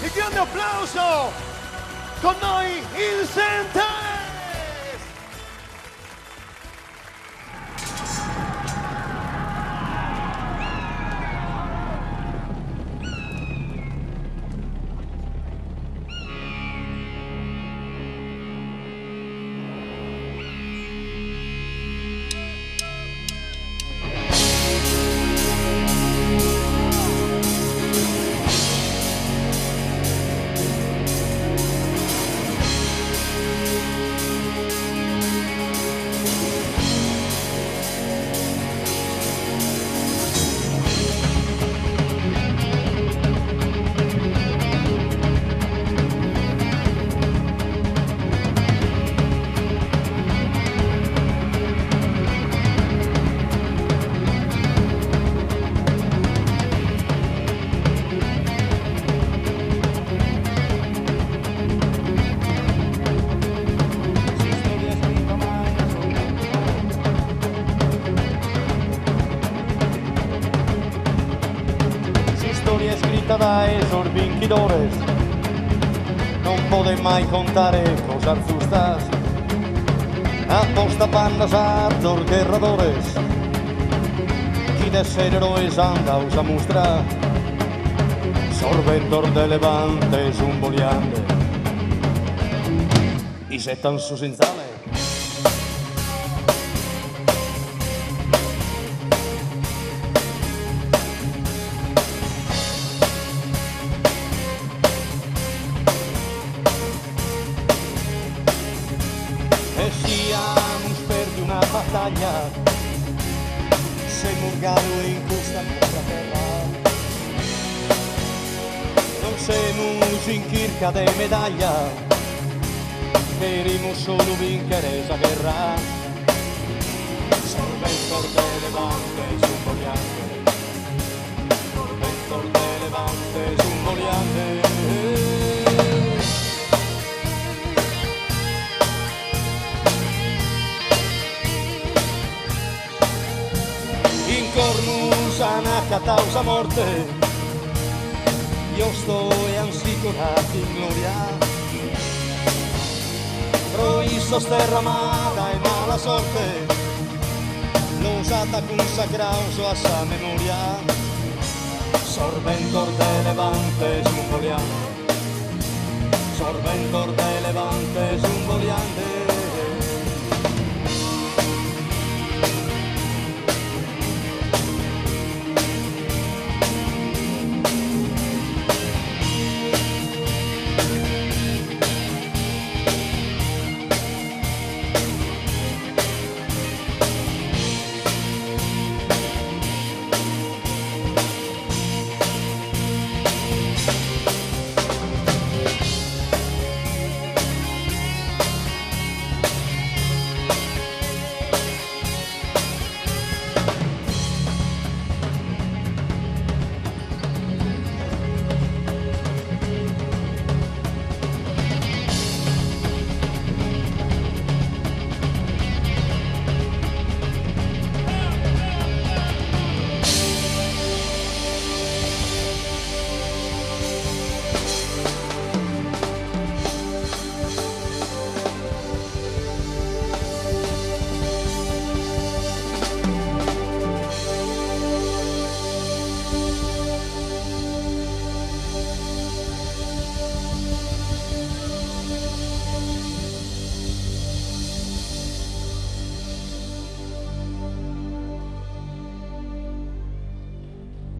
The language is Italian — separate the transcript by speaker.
Speaker 1: Il grande applauso con noi il Sentence!
Speaker 2: Escrita da esos vinquidores, non pode mai contare cosa justas, aposta pandas a dos guerradores, qui de ser heroes andaus a mostrar, sorbentor de levantes un boliande, i se tan susinzale. E siamo perdi una battaglia, sei murgado in questa nostra terra, non siamo in cerca di medaglia, verimo solo vincere esa guerra, sorbentor de levantes un boliante, sorbentor de levantes un boliante. In cornus anacataus a morte, io sto e ansicurato in gloria, pro isto sterramata e mala sorte, lo usata consacraus a sa memoria, sorbentor de levantes un boliante, sorbentor de levantes un boliante.